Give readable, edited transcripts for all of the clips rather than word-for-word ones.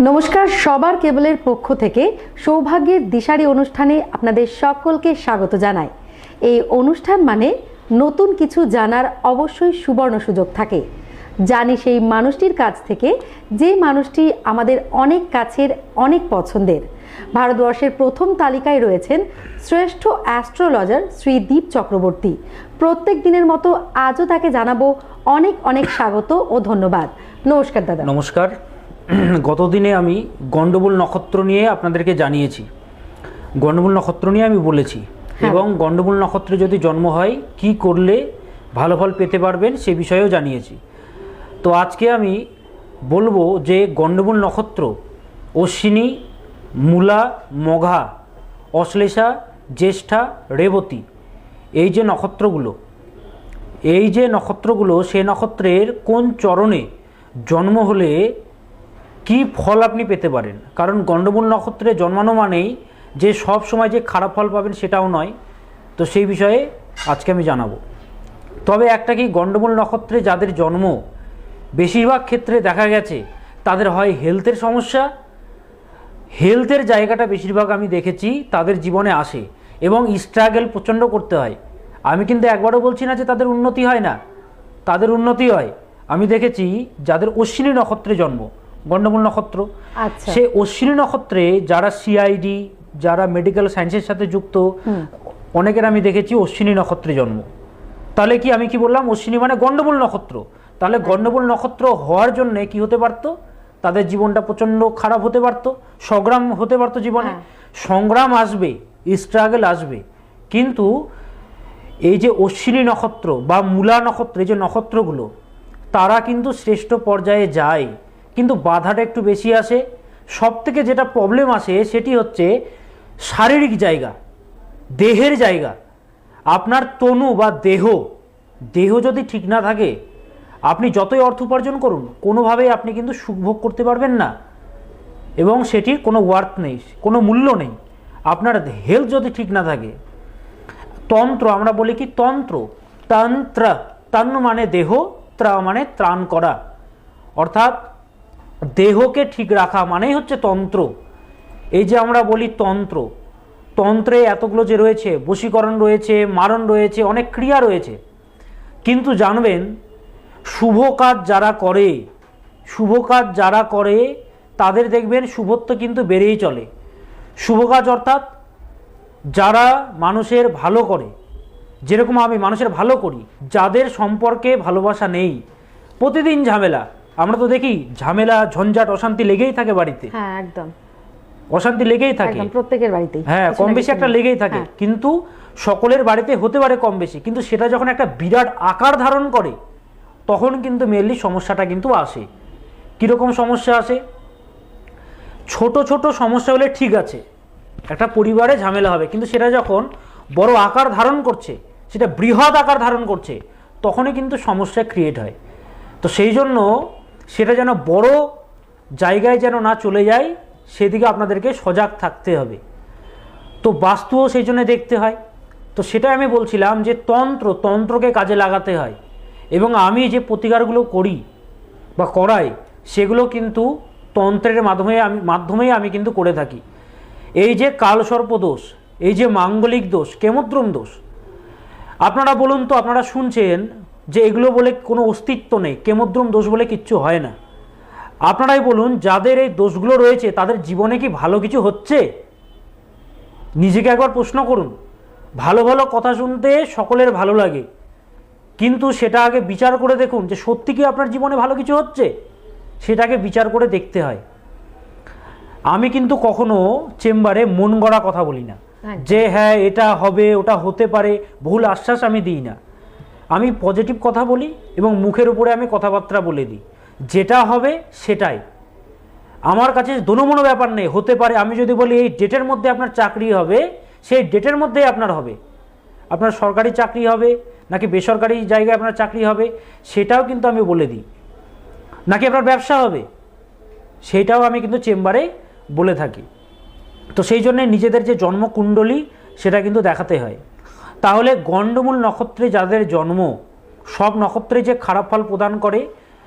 নমস্কার, সবার কেবলের পক্ষ থেকে সৌভাগ্যের দিশারি অনুষ্ঠানে আপনাদের সকলকে স্বাগত জানাই। এই অনুষ্ঠান মানে নতুন কিছু জানার অবশ্যই সুবর্ণ সুযোগ থাকে। জানি সেই মানুষটির কাছ থেকে, যে মানুষটি আমাদের অনেক কাছের, অনেক পছন্দের। ভারতবর্ষের প্রথম তালিকায় রয়েছেন শ্রেষ্ঠ অ্যাস্ট্রোলজার শ্রী দীপ চক্রবর্তী। প্রত্যেক দিনের মতো আজও তাকে জানাবো অনেক অনেক স্বাগত ও ধন্যবাদ। নমস্কার দাদা। নমস্কার। গতদিনে আমি গণ্ডমূল নক্ষত্র নিয়ে আপনাদেরকে জানিয়েছি, গণ্ডমূল নক্ষত্র নিয়ে আমি বলেছি এবং গণ্ডমূল নক্ষত্রে যদি জন্ম হয় কি করলে ভালো ফল পেতে পারবেন সে বিষয়েও জানিয়েছি। তো আজকে আমি বলবো যে গণ্ডমূল নক্ষত্র অশ্বিনী, মূলা, মঘা, অশ্লেষা, জ্যেষ্ঠা, রেবতী, এই যে নক্ষত্রগুলো সেই নক্ষত্রের কোন চরণে জন্ম হলে কি ফল আপনি পেতে পারেন। কারণ গণ্ডমূল নক্ষত্রে জন্মানো মানেই যে সব সময় যে খারাপ ফল পাবেন সেটাও নয়। তো সেই বিষয়ে আজকে আমি জানাবো। তবে একটা কি, গণ্ডমূল নক্ষত্রে যাদের জন্ম বেশিরভাগ ক্ষেত্রে দেখা গেছে তাদের হয় হেলথের সমস্যা, হেলথের জায়গাটা বেশিরভাগ আমি দেখেছি তাদের জীবনে আসে এবং স্ট্রাগল প্রচণ্ড করতে হয়। আমি কিন্তু একবারও বলছি না যে তাদের উন্নতি হয় না, তাদের উন্নতি হয়। আমি দেখেছি যাদের অশ্বিনী নক্ষত্রে জন্ম, গণ্ডমূল নক্ষত্র, সে অশ্বিনী নক্ষত্রে যারা সিআইডি, যারা মেডিকেল সায়েন্সের সাথে যুক্ত, অনেকের আমি দেখেছি অশ্বিনী নক্ষত্রে জন্ম। তাহলে কি আমি কি বললাম, অশ্বিনী মানে গণ্ডমূল নক্ষত্র। তাহলে গণ্ডমূল নক্ষত্র হওয়ার জন্যে কি হতে পারতো, তাদের জীবনটা প্রচণ্ড খারাপ হতে পারতো, সংগ্রাম হতে পারতো জীবনে। সংগ্রাম আসবে, স্ট্রাগল আসবে, কিন্তু এই যে অশ্বিনী নক্ষত্র বা মূলা নক্ষত্র, এই যে নক্ষত্রগুলো, তারা কিন্তু শ্রেষ্ঠ পর্যায়ে যায়, কিন্তু বাধাটা একটু বেশি আসে। সব থেকে যেটা প্রবলেম আসে সেটি হচ্ছে শারীরিক জায়গা, দেহের জায়গা। আপনার তনু বা দেহ যদি ঠিক না থাকে, আপনি যতই অর্থ উপার্জন করুন কোনোভাবেই আপনি কিন্তু সুখ ভোগ করতে পারবেন না এবং সেটির কোনো ওয়ার্থ নেই, কোনো মূল্য নেই। আপনার হেলথ যদি ঠিক না থাকে, তন্ত্র আমরা বলি কি, তন্ত্র তন মানে দেহ, ত্রা মানে ত্রাণ করা, অর্থাৎ দেহকে ঠিক রাখা মানেই হচ্ছে তন্ত্র। এই যে আমরা বলি তন্ত্রে এতগুলো যে রয়েছে, বশীকরণ রয়েছে, মারণ রয়েছে, অনেক ক্রিয়া রয়েছে, কিন্তু জানবেন শুভ কাজ যারা করে তাদের দেখবেন শুভত্ব কিন্তু বেড়েই চলে। শুভ কাজ অর্থাৎ যারা মানুষের ভালো করে, যেরকম আমি মানুষের ভালো করি, যাদের সম্পর্কে ভালোবাসা নেই, প্রতিদিন ঝামেলা, আমরা তো দেখি ঝামেলা, ঝঞ্ঝাট, অশান্তি লেগেই থাকে বাড়িতে। হ্যাঁ, একদম অশান্তি লেগেই থাকে প্রত্যেকের বাড়িতেই। হ্যাঁ, কম বেশি একটা লেগেই থাকে, কিন্তু সকলের বাড়িতে হতে পারে কম বেশি, কিন্তু সেটা যখন একটা বিরাট আকার ধারণ করে তখন কিন্তু মেনলি সমস্যাটা কিন্তু আসে। কীরকম সমস্যা আসে? ছোট ছোট সমস্যা হলে ঠিক আছে, একটা পরিবারে ঝামেলা হবে, কিন্তু সেটা যখন বড় আকার ধারণ করছে, সেটা বৃহৎ আকার ধারণ করছে, তখনই কিন্তু সমস্যা ক্রিয়েট হয়। তো সেই জন্য সেটা যেন বড় জায়গায় যেন না চলে যায়, সেদিকে আপনাদেরকে সজাগ থাকতে হবে। তো বাস্তুও সেই জন্য দেখতে হয়। তো সেটাই আমি বলছিলাম যে তন্ত্রকে কাজে লাগাতে হয়, এবং আমি যে প্রতিকারগুলো করি বা করাই সেগুলো কিন্তু তন্ত্রের মাধ্যমেই আমি কিন্তু করে থাকি। এই যে কালসর্প দোষ, এই যে মাঙ্গলিক দোষ, কেমদ্রম দোষ, আপনারা বলুন তো, আপনারা শুনছেন যে এগুলো বলে কোনো অস্তিত্ব নেই, কেমদ্রম দোষ বলে কিচ্ছু হয় না। আপনারাই বলুন, যাদের এই দোষগুলো রয়েছে তাদের জীবনে কি ভালো কিছু হচ্ছে? নিজেকে একবার প্রশ্ন করুন। ভালো ভালো কথা শুনতে সকলের ভালো লাগে, কিন্তু সেটা আগে বিচার করে দেখুন যে সত্যি কি আপনার জীবনে ভালো কিছু হচ্ছে, সেটাকে বিচার করে দেখতে হয়। আমি কিন্তু কখনো চেম্বারে মন গড়া কথা বলি না, যে হ্যাঁ এটা হবে, ওটা হতে পারে, ভুল আশ্বাস আমি দিই না। আমি পজিটিভ কথা বলি এবং মুখের উপরে আমি কথাবার্তা বলে দিই, যেটা হবে সেটাই। আমার কাছে দোনোমনো ব্যাপার নেই, হতে পারে। আমি যদি বলি এই ডেটের মধ্যে আপনার চাকরি হবে, সেই ডেটের মধ্যেই আপনার হবে। আপনার সরকারি চাকরি হবে নাকি বেসরকারি জায়গায় আপনার চাকরি হবে, সেটাও কিন্তু আমি বলে দিই। নাকি আপনার ব্যবসা হবে, সেটাও আমি কিন্তু চেম্বারে বলে থাকি। তো সেই জন্যে নিজেদের যে জন্মকুণ্ডলী সেটা কিন্তু দেখাতে হয়। তাহলে গণ্ডমূল নক্ষত্রে যাদের জন্ম, সব নক্ষত্রে যে খারাপ ফল প্রদান করে,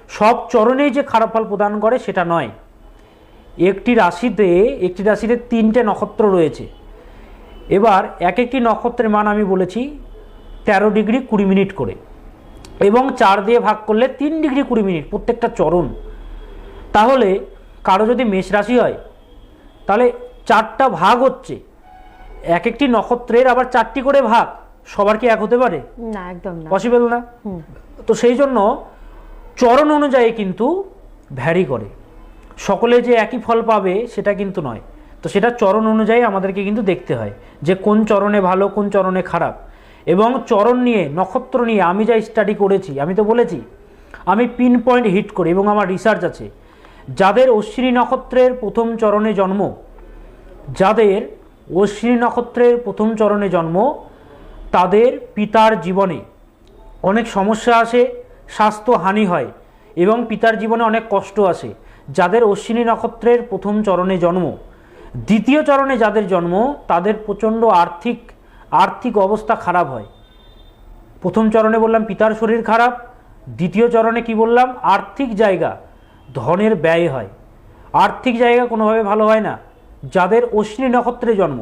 সব চরণেই যে খারাপ ফল প্রদান করে সেটা নয়। একটি রাশিতে 3টে নক্ষত্র রয়েছে। এবার এক একটি নক্ষত্রের মান আমি বলেছি 13 ডিগ্রি 20 মিনিট করে, এবং 4 দিয়ে ভাগ করলে 3 ডিগ্রি 20 মিনিট প্রত্যেকটা চরণ। তাহলে কারো যদি মেষ রাশি হয় তাহলে 4টা ভাগ হচ্ছে, এক একটি নক্ষত্রের আবার 4টি করে ভাগ, সবার কি এক হতে পারে? না, একদম না, পসিবল না। তো সেই জন্য চরণ অনুযায়ী কিন্তু ভ্যারি করে, সকলে যে একই ফল পাবে সেটা কিন্তু নয়। তো সেটা চরণ অনুযায়ী আমাদেরকে কিন্তু দেখতে হয় যে কোন চরণে ভালো, কোন চরণে খারাপ। এবং চরণ নিয়ে, নক্ষত্র নিয়ে আমি যা স্টাডি করেছি, আমি তো বলেছি আমি পিন পয়েন্ট হিট করি, এবং আমার রিসার্চ আছে। যাদের অশ্বিনী নক্ষত্রের প্রথম চরণে জন্ম, যাদের অশ্বিনী নক্ষত্রের প্রথম চরণে জন্ম, তাদের পিতার জীবনে অনেক সমস্যা আসে, স্বাস্থ্য হানি হয়, এবং পিতার জীবনে অনেক কষ্ট আসে। যাদের অশ্বিনী নক্ষত্রের প্রথম চরণে জন্ম, দ্বিতীয় চরণে যাদের জন্ম, তাদের প্রচণ্ড আর্থিক অবস্থা খারাপ হয়। প্রথম চরণে বললাম পিতার শরীর খারাপ, দ্বিতীয় চরণে কি বললাম, আর্থিক জায়গা, ধনের ব্যয় হয়, আর্থিক জায়গা কোনোভাবে ভালো হয় না। যাদের অশ্বিনী নক্ষত্রে জন্ম,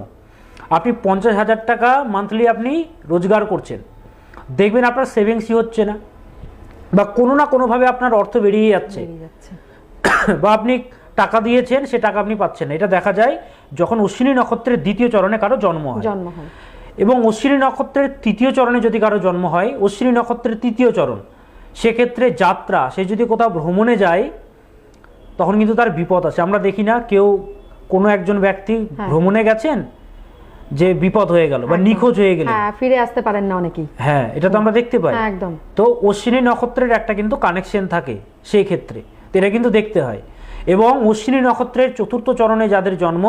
আপনি 50,000 টাকা মান্থলি আপনি রোজগার করছেন, দেখবেন আপনার সেভিংসই হচ্ছে না, বা কোনো না কোনোভাবে আপনার অর্থ বেরিয়ে যাচ্ছে, বা আপনি টাকা দিয়েছেন সে টাকা আপনি পাচ্ছেন না। এটা দেখা যায় যখন অশ্বিনী নক্ষত্রের দ্বিতীয় চরণে কারো জন্ম হয়। এবং অশ্বিনী নক্ষত্রের তৃতীয় চরণে যদি কারো জন্ম হয়, অশ্বিনী নক্ষত্রের তৃতীয় চরণ, সেক্ষেত্রে যাত্রা, সে যদি কোথাও ভ্রমণে যায় তখন কিন্তু তার বিপদ আছে। আমরা দেখি না কেউ, কোনো একজন ব্যক্তি ভ্রমণে গেছেন যে বিপদ হয়ে গেল বা নিখোঁজ হয়ে গেল, ফিরে আসতে পারেন না অনেকেই। হ্যাঁ, এটা তো আমরা দেখতে পাই। একদম। তো অশ্বিনী নক্ষত্রের একটা কিন্তু কানেকশন থাকে সেই ক্ষেত্রে, তো এটা কিন্তু দেখতে হয়। এবং অশ্বিনী নক্ষত্রের চতুর্থ চরণে যাদের জন্ম,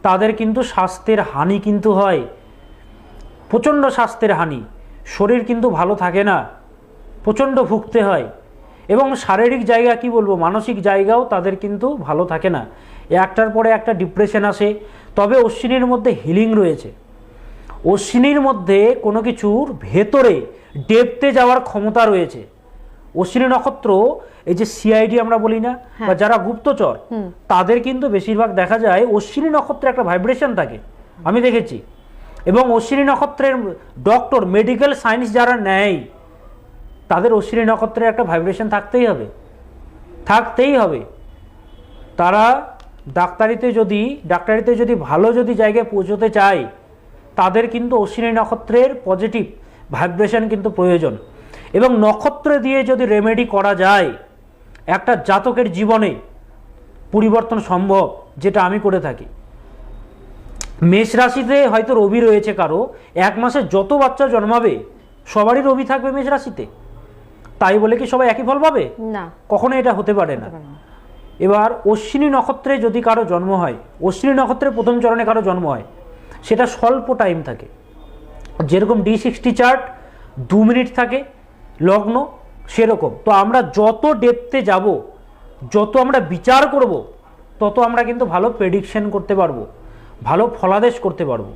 তাদের কিন্তু স্বাস্থ্যের হানি কিন্তু হয়, প্রচণ্ড স্বাস্থ্যের হানি, শরীর কিন্তু ভালো থাকে না, প্রচণ্ড ভুগতে হয়। এবং শারীরিক জায়গা কি বলবো, মানসিক জায়গাও তাদের কিন্তু ভালো থাকে না, একটার পরে একটা ডিপ্রেশন আসে। তবে অশ্বিনীর মধ্যে হিলিং রয়েছে, অশ্বিনীর মধ্যে কোনো কিছুর ভেতরে ডেপতে যাওয়ার ক্ষমতা রয়েছে। অশ্বিনী নক্ষত্র, এই যে সিআইডি আমরা বলি না, বা যারা গুপ্তচর, তাদের কিন্তু বেশিরভাগ দেখা যায় অশ্বিনী নক্ষত্রে একটা ভাইব্রেশন থাকে, আমি দেখেছি। এবং অশ্বিনী নক্ষত্রের ডক্টর, মেডিকেল সায়েন্স যারা নেয়, তাদের অশ্বিনী নক্ষত্রের একটা ভাইব্রেশন থাকতেই হবে। তারা ডাক্তারিতে যদি ভালো জায়গায় পৌঁছতে চায়, তাদের কিন্তু অশ্বিনী নক্ষত্রের পজিটিভ ভাইব্রেশন কিন্তু প্রয়োজন। এবং নক্ষত্র দিয়ে যদি রেমেডি করা যায়, একটা জাতকের জীবনে পরিবর্তন সম্ভব, যেটা আমি করে থাকি। মেষ রাশিতে হয়তো রবি রয়েছে কারো, 1 মাসে যত বাচ্চা জন্মাবে সবারই রবি থাকবে মেষ রাশিতে, তাই বলে কি সবাই একই ফল পাবে? না, কখনো এটা হতে পারে না। এবার অশ্বিনী নক্ষত্রে যদি কারো জন্ম হয়, অশ্বিনী নক্ষত্রের প্রথম চরণে কারো জন্ম হয়, সেটা স্বল্প টাইম থাকে। যেরকম D60 চার্ট 2 মিনিট থাকে লগ্ন, সেরকম। তো আমরা যত ডেপথে যাব, যত আমরা বিচার করব, তত আমরা কিন্তু ভালো প্রেডিকশন করতে পারবো, ভালো ফলাদেশ করতে পারবো।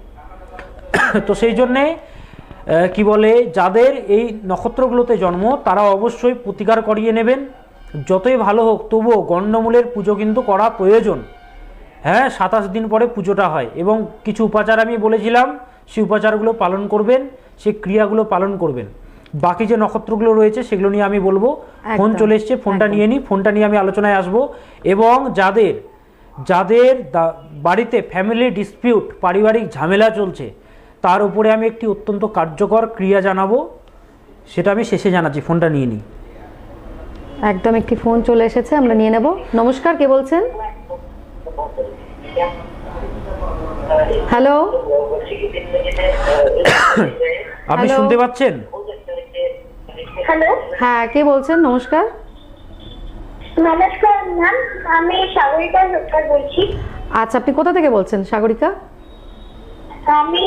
তো সেই জন্যে কি বলে, যাদের এই নক্ষত্রগুলোতে জন্ম, তারা অবশ্যই প্রতিকার করিয়ে নেবেন। যতই ভালো হোক, তবুও গণ্ডমূলের পুজো কিন্তু করা প্রয়োজন। হ্যাঁ, 27 দিন পরে পুজোটা হয়, এবং কিছু উপাচার আমি বলেছিলাম, সেই উপাচারগুলো পালন করবেন, সেই ক্রিয়াগুলো পালন করবেন। বাকি যে নক্ষত্রগুলো রয়েছে সেগুলো নিয়ে আমি বলবো। ফোন চলে এসছে, ফোনটা নিয়ে নিই, ফোনটা নিয়ে আমি আলোচনায় আসব। এবং যাদের বাড়িতে ফ্যামিলি ডিসপিউট, পারিবারিক ঝামেলা চলছে, তার উপরে আমি একটি অত্যন্ত কার্যকর ক্রিয়া জানাবো, সেটা আমি শেষে জানাচ্ছি। ফোনটা নিয়ে নিই। একদম, একটি ফোন চলে এসেছে, আমরা নিয়ে নেব। নমস্কার, কে বলছেন? হ্যালো, আপনি শুনতে পাচ্ছেন? হ্যালো, হ্যাঁ, কে বলছেন? নমস্কার। নমস্কার ম্যাম, আমি সাগরিকা সরকার বলছি। আচ্ছা, আপনি কোথা থেকে বলছেন সাগরিকা? আমি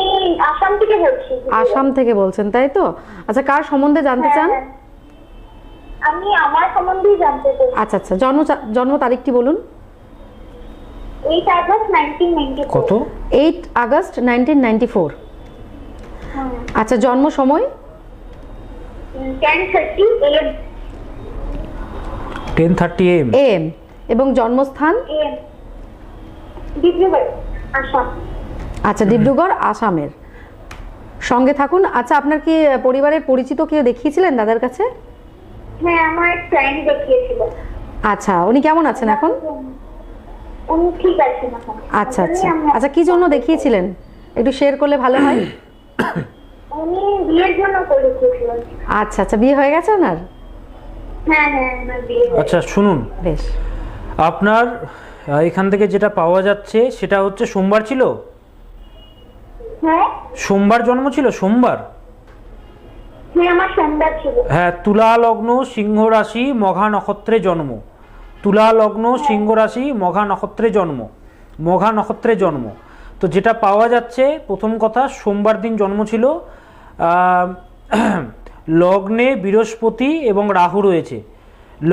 আসাম থেকে বলছি। আসাম থেকে বলছেন, তাই তো? আচ্ছা, কার সম্বন্ধে জানতে চান? আমি আমার সম্বন্ধেই জানতে চাই। আচ্ছা আচ্ছা, জন্ম তারিখটি বলুন। 8 আগস্ট 1994। কত? 8 আগস্ট 1994। আচ্ছা, জন্ম সময়? 10:30 AM। 10:30 AM। AM। এবং জন্মস্থান? ডিব্রুগড়, আসাম। আচ্ছা, ডিব্রুগড় আসামের। সঙ্গে থাকুন। আচ্ছা, আপনার কি পরিবারের পরিচিত কেউ দেখিয়েছিলেন দাদার কাছে? হ্যাঁ, আমার এক ফ্রেন্ড দেখিয়েছিল। আচ্ছা, উনি কেমন আছেন এখন? উনি ঠিক আছেন এখন। আচ্ছা আচ্ছা আচ্ছা, কি জন্য দেখিয়েছিলেন একটু শেয়ার করলে ভালো হয়। উনি বিয়ের জন্য করেছিলেন। আচ্ছা আচ্ছা, বিয়ে হয়ে গেছে ওনার? হ্যাঁ হ্যাঁ, আমার বিয়ে হয়েছে। আচ্ছা শুনুন, বেশ। আপনার এখান থেকে যেটা পাওয়া যাচ্ছে সেটা হচ্ছে সোমবার ছিল, হ্যাঁ সোমবার জন্ম ছিল, সোমবার। হ্যাঁ, আমার সোমবার ছিল। হ্যাঁ, তুলা লগ্ন সিংহ রাশি মঘা নক্ষত্রে জন্ম, তুলা লগ্ন সিংহ রাশি মঘা নক্ষত্রে জন্ম, মঘা নক্ষত্রে জন্ম। তো যেটা পাওয়া যাচ্ছে, প্রথম কথা সোমবার দিন জন্ম ছিল। লগ্নে বৃহস্পতি এবং রাহু রয়েছে,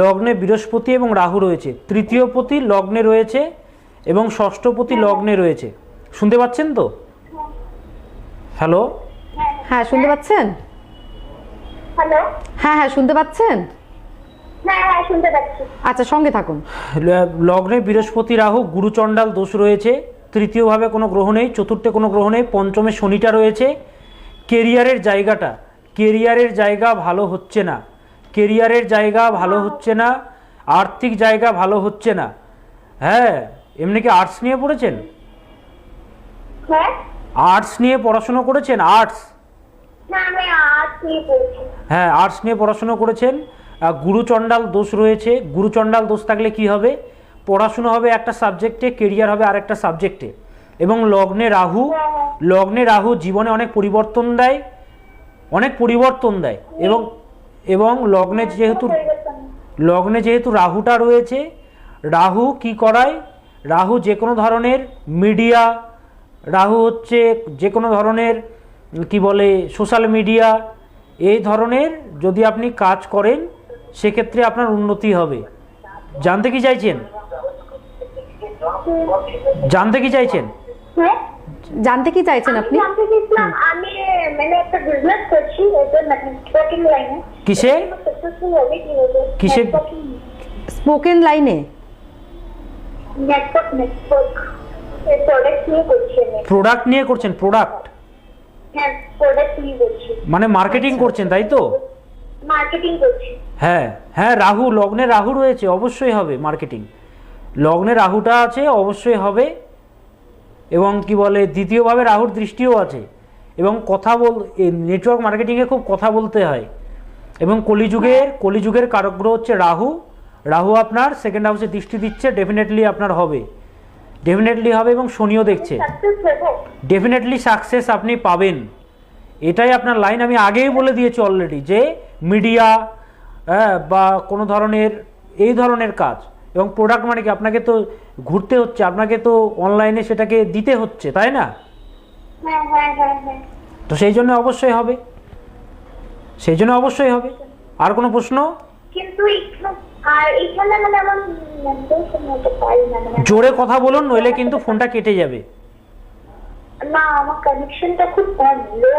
লগ্নে বৃহস্পতি এবং রাহু রয়েছে, তৃতীয়পতি লগ্নে রয়েছে এবং ষষ্ঠপতি লগ্নে রয়েছে। শুনতে পাচ্ছেন তো? হ্যালো, হ্যাঁ, শুনতে পাচ্ছেন? হ্যালো। হ্যাঁ হ্যাঁ, শুনতে পাচ্ছেন? হ্যাঁ হ্যাঁ, শুনতে পাচ্ছি। আচ্ছা, সঙ্গে থাকুন। লগ্নে বৃহস্পতি রাহু গুরুচণ্ডাল দোষ রয়েছে, তৃতীয়ভাবে কোনো গ্রহ নেই, চতুর্থে কোনো গ্রহ নেই, পঞ্চমে শনিটা রয়েছে। কেরিয়ারের জায়গাটা, কেরিয়ারের জায়গা ভালো হচ্ছে না, কেরিয়ারের জায়গা ভালো হচ্ছে না, আর্থিক জায়গা ভালো হচ্ছে না। হ্যাঁ, এমনি কি আর্টস নিয়ে পড়েছেন? হ্যাঁ আর্টস নিয়ে পড়াশুনো করেছেন? আর্টস? হ্যাঁ, আমি আর্টস নিয়ে পড়ছি। হ্যাঁ, আর্টস নিয়ে পড়াশুনো করেছেন। গুরুচণ্ডাল দোষ রয়েছে, গুরুচণ্ডাল দোষ থাকলে কি হবে? পড়াশুনো হবে একটা সাবজেক্টে, কেরিয়ার হবে আরেকটা সাবজেক্টে। এবং লগ্নে রাহু, লগ্নে রাহু জীবনে অনেক পরিবর্তন দেয়, অনেক পরিবর্তন দেয়। এবং এবং লগ্নে যেহেতু রাহুটা রয়েছে, রাহু কি করায়? রাহু যে কোনো ধরনের মিডিয়া, রাহু হচ্ছে যে কোনো ধরনের কি বলে সোশ্যাল মিডিয়া, এই ধরনের যদি আপনি কাজ করেন সেক্ষেত্রে আপনার উন্নতি হবে। জানতে কি চাইছেন? জানতে কি চাইছেন? হ্যাঁ, জানতে কি চাইছেন আমি আপনি? জানতে চাইছিলাম, আমি মানে একটা বিজনেস করছি, এটা নেটওয়ার্কিং লাইনে। কিসে? সাকসেসফুল হবে কি হবে? কিসে? স্পোকেন লাইনে? নেটওয়ার্ক এই প্রোডাক্ট নিয়ে করছি আমি। প্রোডাক্ট নিয়ে করছেন? প্রোডাক্ট হ্যাঁ, প্রোডাক্ট নিয়ে করছি, মানে মার্কেটিং করছেন, তাই তো? মার্কেটিং করছি। হ্যাঁ হ্যাঁ, রাহু, লগ্নে রাহু রয়েছে, অবশ্যই হবে মার্কেটিং। লগ্নে রাহুটা আছে, অবশ্যই হবে। এবং কি বলে দ্বিতীয়ভাবে রাহুর দৃষ্টিও আছে। এবং কথা নেটওয়ার্ক মার্কেটিংয়ে খুব কথা বলতে হয়। এবং কলিযুগের কারক গ্রহ হচ্ছে রাহু, রাহু আপনার সেকেন্ড হাউসে দৃষ্টি দিচ্ছে, ডেফিনেটলি আপনার হবে, ডেফিনেটলি হবে। এবং শনিও দেখছে, সাকসেস হবো। ডেফিনেটলি সাকসেস আপনি পাবেন, এটাই আপনার লাইন। আমি আগেই বলে দিয়েছি অলরেডি যে মিডিয়া বা কোনো ধরনের এই ধরনের কাজ। এবং প্রোডাক্ট মানে কি, আপনাকে তো ঘুরতে হচ্ছে, আপনাকে তো অনলাইনে সেটাকে দিতে হচ্ছে, তাই না? হ্যাঁ হ্যাঁ হ্যাঁ হ্যাঁ। তো সেই জন্য অবশ্যই হবে, সেই জন্য অবশ্যই হবে। আর কোনো প্রশ্ন? কিন্তু এখানে মানে আমার মেনটেন করতে পারি না, মানে জোরে কথা বলুন, নইলে কিন্তু ফোনটা কেটে যাবে। না, আমার কানেকশনটা খুব কম, লো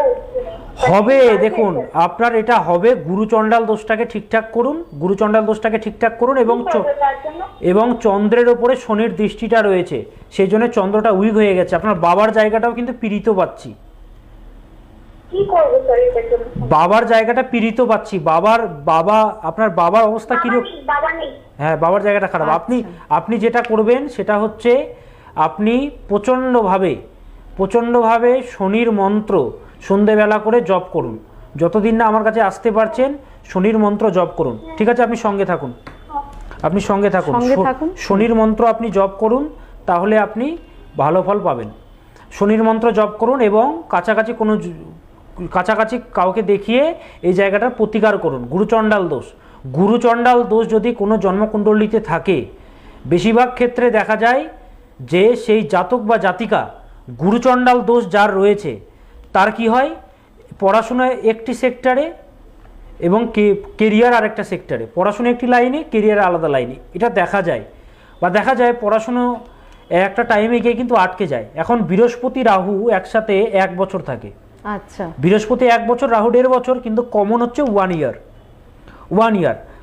হবে, দেখুন আপনার এটা হবে। গুরুচণ্ডাল দোষটাকে ঠিকঠাক করুন, গুরুচণ্ডাল দোষটাকে ঠিকঠাক করুন। এবং চন্দ্রের ওপরে শনির দৃষ্টিটা রয়েছে, সেই জন্য চন্দ্রটা উইক হয়ে গেছে। আপনার বাবার জায়গাটাও কিন্তু পীড়িত পাচ্ছি, কি করব স্যার এটার জন্য? বাবার জায়গাটা পীড়িত পাচ্ছি। আপনার বাবার অবস্থা কিরকম? বাবা নেই। হ্যাঁ, বাবার জায়গাটা খারাপ। আপনি যেটা করবেন সেটা হচ্ছে আপনি প্রচণ্ডভাবে শনির মন্ত্র সন্ধেবেলা করে জপ করুন। যতদিন না আমার কাছে আসতে পারছেন শনির মন্ত্র জপ করুন, ঠিক আছে? আপনি সঙ্গে থাকুন, আপনি সঙ্গে থাকুন। শনির মন্ত্র আপনি জপ করুন, তাহলে আপনি ভালো ফল পাবেন। শনির মন্ত্র জপ করুন এবং কাছাকাছি কাউকে দেখিয়ে এই জায়গাটার প্রতিকার করুন। গুরুচণ্ডাল দোষ যদি কোনো জন্মকুণ্ডলিতে থাকে, বেশিরভাগ ক্ষেত্রে দেখা যায় যে সেই জাতক বা জাতিকা গুরুচণ্ডাল দোষ যার রয়েছে তার কি হয়, পড়াশোনায় একটি সেক্টরে এবং কেরিয়ার আরেকটা সেক্টরে, পড়াশোনা একটি লাইনে, কেরিয়ার আলাদা লাইনে, এটা দেখা যায়। পড়াশুনো একটা টাইমে গিয়ে কিন্তু আটকে যায়। এখন বৃহস্পতি রাহু একসাথে 1 বছর থাকে। আচ্ছা, বৃহস্পতি 1 বছর, রাহু 1.5 বছর, কিন্তু কমন হচ্ছে 1 ইয়ার।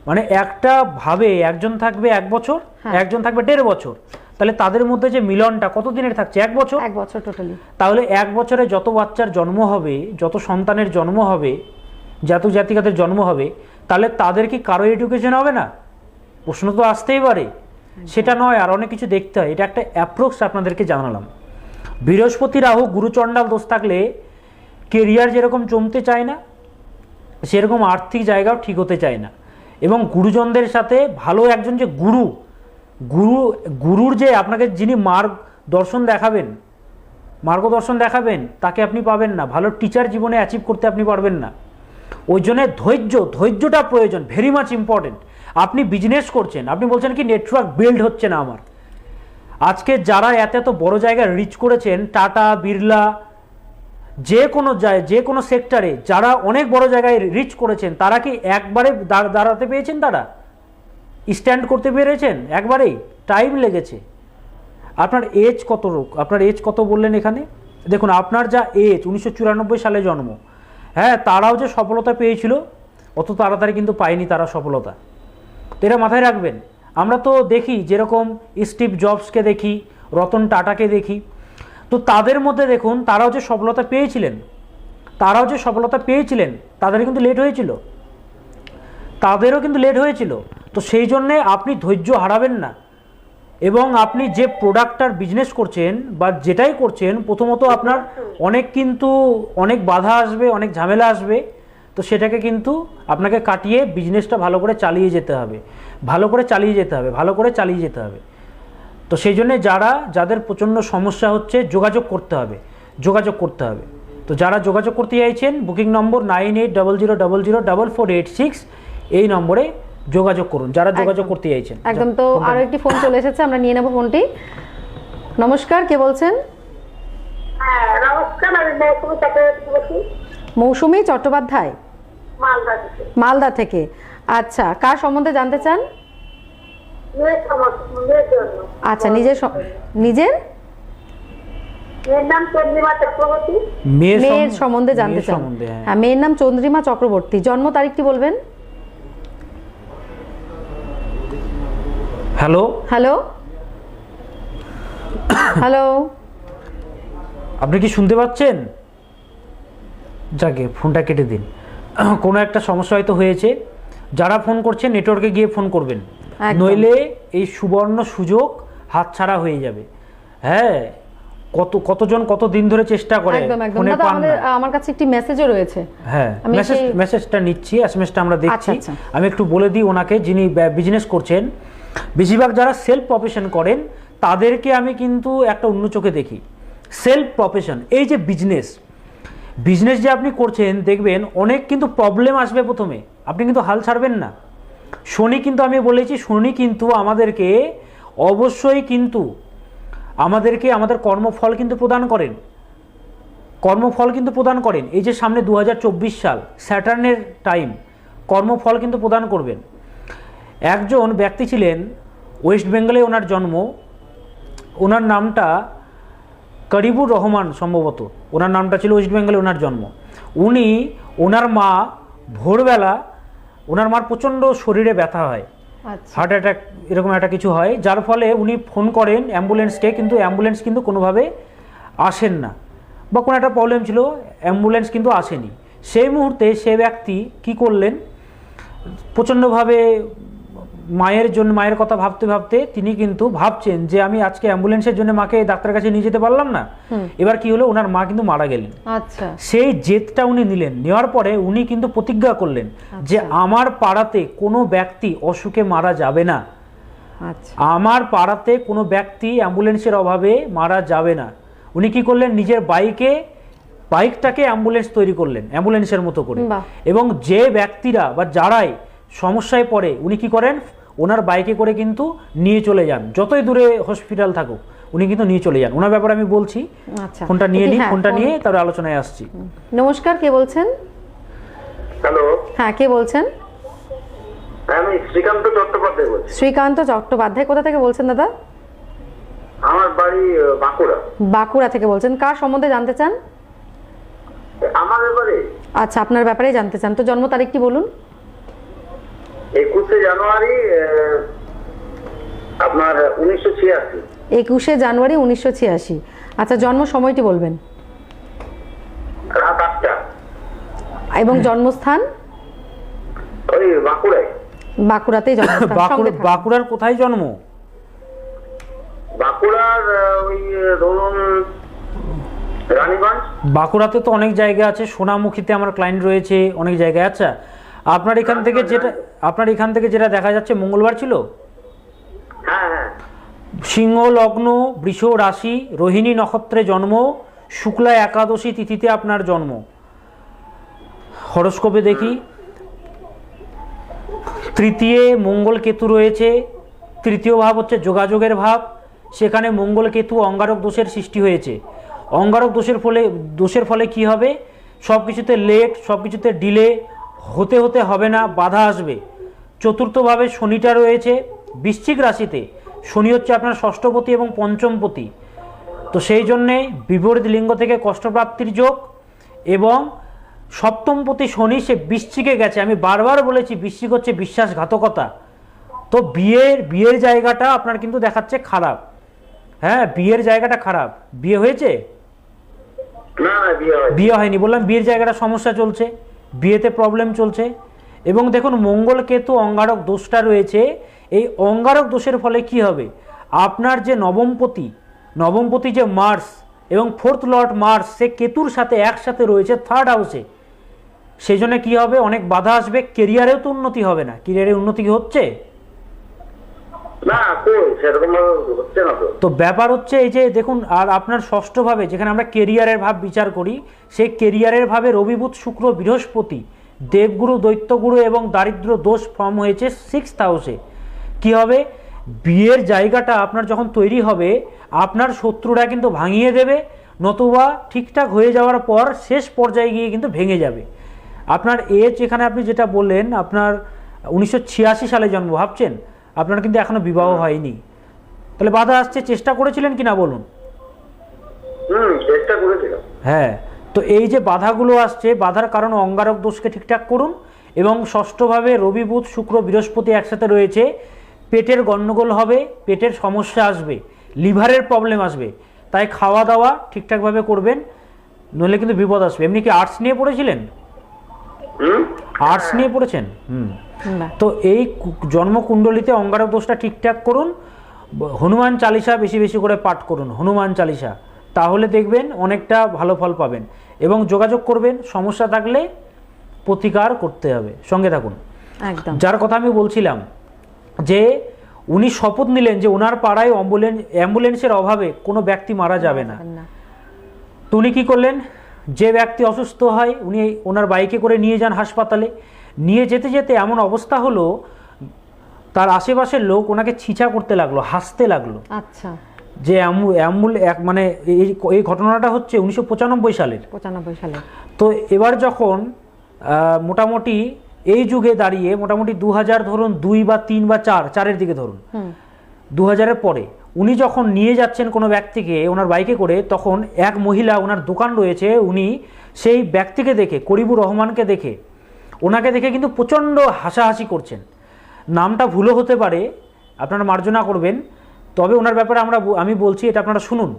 মানে একটা ভাবে একজন থাকবে 1 বছর, একজন থাকবে 1.5 বছর। তাহলে তাদের মধ্যে যে মিলনটা কত দিনের থাকছে? 1 বছর। 1 বছর টোটালি। তাহলে 1 বছরে যত বাচ্চার জন্ম হবে, যত সন্তানের জন্ম হবে, যত জাতিকাদের জন্ম হবে, তাহলে তাদের কি কারো এডুকেশন হবে না? প্রশ্ন তো আসতেই পারে। সেটা নয়, আর অনেক কিছু দেখতে হয়। এটা একটা অ্যাপ্রোক্স আপনাদেরকে জানালাম। বৃহস্পতি রাহু গুরুচণ্ডাল দোষ থাকলে কেরিয়ার যেরকম জমতে চায় না, সেরকম আর্থিক জায়গাও ঠিক হতে চায় না। এবং গুরুজনদের সাথে ভালো একজন যে গুরুর যে আপনাকে যিনি মার্গদর্শন দেখাবেন তাকে আপনি পাবেন না। ভালো টিচার জীবনে অ্যাচিভ করতে আপনি পারবেন না। ওই জন্য ধৈর্যটা প্রয়োজন, ভেরি মাচ ইম্পর্টেন্ট। আপনি বিজনেস করছেন, আপনি বলছেন কি নেটওয়ার্ক বিল্ড হচ্ছে না আমার। আজকে যারা এত বড় জায়গায় রিচ করেছেন, টাটা, বিড়লা, যে কোনো সেক্টরে যারা অনেক বড় জায়গায় রিচ করেছেন, তারা কি একবারে দাঁড়াতে পেরেছেন? তারা স্ট্যান্ড করতে পেরেছেন? একবারেই টাইম লেগেছে। আপনার এজ কত বললেন এখানে? দেখুন, আপনার যা এজ, 1994 সালে জন্ম, হ্যাঁ, তারাও যে সফলতা পেয়েছিল অত তাড়াতাড়ি কিন্তু পায়নি তারা সফলতা। তো এটা মাথায় রাখবেন। আমরা তো দেখি, যেরকম স্টিভ জবসকে দেখি, রতন টাটাকে দেখি, তো তাদের মধ্যে দেখুন তারাও যে সফলতা পেয়েছিলেন, তাদেরও কিন্তু লেট হয়েছিল। তো সেই জন্যে আপনি ধৈর্য হারাবেন না। এবং আপনি যে প্রোডাক্টটার বিজনেস করছেন বা যেটাই করছেন, প্রথমত আপনার অনেক বাধা আসবে, অনেক ঝামেলা আসবে। তো সেটাকে কিন্তু আপনাকে কাটিয়ে বিজনেসটা ভালো করে চালিয়ে যেতে হবে। তো সেই জন্যে যাদের প্রচণ্ড সমস্যা হচ্ছে, যোগাযোগ করতে হবে। তো যারা যোগাযোগ করতে চাইছেন, বুকিং নম্বর 9800004486, এই নম্বরে যোগাযোগ করুন যারা যোগাযোগ করতে চাইছেন। একদম। তো আরো একটি ফোন চলে এসেছে, আমরা নিয়ে নেব ফোনটি। নমস্কার, কে বলছেন? হ্যাঁ, নমস্কার, আমি মৌসুমী চক্রবর্তী বলছি, মৌসুমী চট্টোপাধ্যায়, মালদা থেকে। মালদা থেকে। আচ্ছা, কার সম্বন্ধে জানতে চান? মেয়ের জন্য। আচ্ছা, নিজের মেয়ের নাম চন্দ্রিমা চক্রবর্তী। মেয়ের সম্বন্ধে জানতে চান? হ্যাঁ, মেয়ের নাম চন্দ্রিমা চক্রবর্তী। জন্ম তারিখটি বলবেন? হ্যালো, আপনি কি শুনতে পাচ্ছেন? যাকে ফোনটা কেটে দিন। কোনো একটা সমস্যা হয়তো হয়েছে। যারা ফোন করছেন নেটওয়ার্কে গিয়ে ফোন করবেন, নইলে এই সুবর্ণ সুযোগ হাতছাড়া হয়ে যাবে। হ্যাঁ, কতজন কত দিন ধরে চেষ্টা করে, ফোনে পান না। আমার কাছে একটি মেসেজও রয়েছে। হ্যাঁ, মেসেজটা নিচ্ছি, এসএমএসটা আমরা দেখছি। আচ্ছা। আমি একটু বলে দিই ওনাকে, যিনি বিজনেস করছেন। বেশিরভাগ যারা সেলফ প্রফেশন করেন তাদেরকে আমি কিন্তু একটা অন্য চোখে দেখি। সেলফ প্রফেশন, এই যে বিজনেস যে আপনি করছেন, দেখবেন অনেক কিন্তু প্রবলেম আসবে প্রথমে, আপনি কিন্তু হাল ছাড়বেন না। শনি কিন্তু, আমি বলেছি, শনি কিন্তু আমাদেরকে অবশ্যই কিন্তু আমাদের কর্মফল কিন্তু প্রদান করেন। এই যে সামনে 2024 সাল, স্যাটার্নের টাইম, কর্মফল কিন্তু প্রদান করবেন। একজন ব্যক্তি ছিলেন, ওয়েস্ট বেঙ্গলে ওনার জন্ম, ওনার নামটা করিবুর রহমান, সম্ভবত ওনার নামটা ছিল, ওয়েস্ট বেঙ্গলে ওনার জন্ম। ওনার মা ভোরবেলা, ওনার মার প্রচণ্ড শরীরে ব্যথা হয়, হার্ট অ্যাটাক এরকম একটা কিছু হয়, যার ফলে উনি ফোন করেন অ্যাম্বুলেন্সকে, কিন্তু অ্যাম্বুলেন্স কিন্তু কোনোভাবে আসেন না, বা কোনো একটা প্রবলেম ছিল, অ্যাম্বুলেন্স কিন্তু আসেনি। সেই মুহূর্তে সে ব্যক্তি কি করলেন, প্রচণ্ডভাবে মায়ের কথা ভাবতে তিনি কিন্তু ভাবছেন যে আমি আজকে অ্যাম্বুলেন্সের জন্য মাকে ডাক্তারের কাছে নিয়ে যেতে পারলাম না। এবার কি হলো, ওনার মা কিন্তু মারা গেলেন। আচ্ছা, সেই জেদটা উনি নিলেন। নেওয়ার পরে উনি কিন্তু প্রতিজ্ঞা করলেন যে আমার পাড়াতে কোনো ব্যক্তি অসুখে মারা যাবে না। আচ্ছা, আমার পাড়াতে কোনো ব্যক্তি অ্যাম্বুলেন্সের অভাবে মারা যাবে না। উনি কি করলেন, নিজের বাইকটাকে অ্যাম্বুলেন্স তৈরি করলেন, অ্যাম্বুলেন্সের মতো করে। এবং যে ব্যক্তিরা বা যারাই সমস্যায় পড়ে, উনি কি করেন, ওনার বাইকে করে কিন্তু নিয়ে চলে যান, যতই দূরে হসপিটাল থাকুক উনি কিন্তু নিয়ে চলে যান। ওনার ব্যাপারে আমি বলছি। আচ্ছা, ফোনটা নিয়ে নিই, ফোনটা নিয়ে তারপরে আলোচনায় আসছি। নমস্কার, কে বলছেন? হ্যালো, হ্যাঁ, কে বলছেন? আমি শ্রীকান্ত চট্টোপাধ্যায় বলছি। শ্রীকান্ত চট্টোপাধ্যায়, কোথা থেকে বলছেন দাদা? আমার বাড়ি বাঁকুড়া থেকে বলছেন। কার সম্বন্ধে জানতে চান? আমার ব্যাপারে। আচ্ছা, আপনার ব্যাপারেই জানতে চান। তো জন্ম তারিখটি বলুন। 21 জানুয়ারি আপনার 1986। 21শে জানুয়ারি 1986। আচ্ছা, জন্ম সময়টি বলবেন রাত 8টা। এবং জন্মস্থান? ওই বাঁকুড়ায়। বাঁকুড়াতেই জন্মস্থান। সঙ্গে থাকুন। বাঁকুড়ার কোথায় জন্ম? বাঁকুড়ার ওই ধরুন রানীগঞ্জ। বাঁকুড়াতে তো অনেক জায়গা আছে, সোনামুখীতে আমার ক্লায়েন্ট রয়েছে, অনেক জায়গায়। আচ্ছা, আপনার এখান থেকে যেটা দেখা যাচ্ছে মঙ্গলবার ছিল। হ্যাঁ হ্যাঁ। সিংহ লগ্ন, বৃষ রাশি, রোহিণী নক্ষত্রে জন্ম, শুক্লা একাদশী তিথিতে আপনার জন্ম। হরস্কোপে দেখি তৃতীয় মঙ্গল কেতু রয়েছে। তৃতীয় ভাব হচ্ছে যোগাযোগের ভাব, সেখানে মঙ্গল কেতু অঙ্গারক দোষের সৃষ্টি হয়েছে। অঙ্গারক দোষের ফলে কি হবে? সব কিছুতে লেট, সব কিছুতে ডিলে, হতে হবে না, বাধা আসবে। চতুর্থভাবে শনিটা রয়েছে বৃশ্চিক রাশিতে। শনি হচ্ছে আপনার ষষ্ঠপতি এবং পঞ্চমপতি, তো সেই জন্যে বিপরীত লিঙ্গ থেকে কষ্টপ্রাপ্তির যোগ। এবং সপ্তমপতি শনি সে বৃশ্চিকে গেছে। আমি বারবার বলেছি বৃশ্চিক হচ্ছে বিশ্বাসঘাতকতা। তো বিয়ের জায়গাটা আপনার কিন্তু দেখাচ্ছে খারাপ। হ্যাঁ, বিয়ের জায়গাটা খারাপ। বিয়ে হয়েছে? না না, বিয়ে হয়নি। বললাম বিয়ের জায়গাটা সমস্যা চলছে, বিয়েতে প্রবলেম চলছে। এবং দেখুন মঙ্গল কেতু অঙ্গারক দোষটা রয়েছে। এই অঙ্গারক দোষের ফলে কি হবে? আপনার যে নবমপতি যে মার্স এবং ফোর্থ লর্ড মার্স, সে কেতুর সাথে একসাথে রয়েছে থার্ড হাউসে। সেই জন্য কী হবে? অনেক বাধা আসবে। কেরিয়ারেও তো উন্নতি হবে না। কেরিয়ারে উন্নতি হচ্ছে না, সেরকম হচ্ছে না। তো ব্যাপার হচ্ছে এই যে দেখুন, আর আপনার ষষ্ঠভাবে যেখানে আমরা কেরিয়ারের ভাব বিচার করি, সেই কেরিয়ারের ভাবে রবি বুধ শুক্র বৃহস্পতি দেবগুরু দৈত্যগুরু এবং দারিদ্র দোষ ফর্ম হয়েছে 6th হাউসে। কী হবে? বিয়ের জায়গাটা আপনার যখন তৈরি হবে, আপনার শত্রুরা কিন্তু ভাঙিয়ে দেবে, নতুবা ঠিকঠাক হয়ে যাওয়ার পর শেষ পর্যায়ে গিয়ে কিন্তু ভেঙে যাবে। আপনার এজ, এখানে আপনি যেটা বললেন আপনার 1986 সালে জন্ম, ভাবছেন আপনার কিন্তু এখনো বিবাহ হয়নি। তাহলে বাধা আসছে, চেষ্টা করেছিলেন কি না বলুন? চেষ্টা করেছিলাম। হ্যাঁ, তো এই যে বাধাগুলো আসছে, বাধার কারণ অঙ্গারক দোষকে ঠিকঠাক করুন। এবং ষষ্ঠভাবে রবি বুধ শুক্র বৃহস্পতি একসাথে রয়েছে। পেটের গণ্ডগোল হবে, পেটের সমস্যা আসবে, লিভারের প্রবলেম আসবে। তাই খাওয়া দাওয়া ঠিকঠাকভাবে করবেন, নইলে কিন্তু বিপদ আসবে। এমনি কি আর্টস নিয়ে পড়েছিলেন? আর্টস নিয়ে পড়েছেন? তো এই জন্মকুণ্ডলিতে অঙ্গারক দোষটা ঠিকঠাক করুন। হনুমান চালিসা বেশি বেশি করে পাঠ করুন, হনুমান চালিসা, তাহলে দেখবেন অনেকটা ভালো ফল পাবেন। এবং যোগাযোগ করবেন, সমস্যা থাকলে প্রতিকার করতে হবে। সঙ্গে থাকুন। একদম। যার কথা আমি বলছিলাম যে উনি শপথ নিলেন যে ওনার পাড়ায় অ্যাম্বুলেন্সের অভাবে কোনো ব্যক্তি মারা যাবে না। তো উনি কী করলেন? যে ব্যক্তি অসুস্থ হয় উনি ওনার বাইকে করে নিয়ে যান হাসপাতালে। নিয়ে যেতে যেতে এমন অবস্থা হলো, তার আশেপাশের লোক ওনাকে ছিছা করতে লাগলো, হাসতে লাগলো। আচ্ছা। যে মানে এই ঘটনাটা হচ্ছে 1995 সালের। 95 সালে। তো এবার যখন মোটামুটি এই যুগে দাঁড়িয়ে মোটামুটি 2000 ধরুন 2 বা 3 বা 4-4-এর দিকে ধরুন, 2000-এর পরে উনি যখন নিয়ে যাচ্ছেন কোনো ব্যক্তিকে ওনার বাইকে করে, তখন এক মহিলা, ওনার দোকান রয়েছে, উনি সেই ব্যক্তিকে দেখে, করিবুর রহমানকে দেখে, ওনাকে দেখে কিন্তু প্রচণ্ড হাসাহাসি করছেন। নামটা ভুলও হতে পারে, আপনারা মার্জনা করবেন। তবে ওনার ব্যাপারে আমি বলছি, এটা আপনারা শুনুন।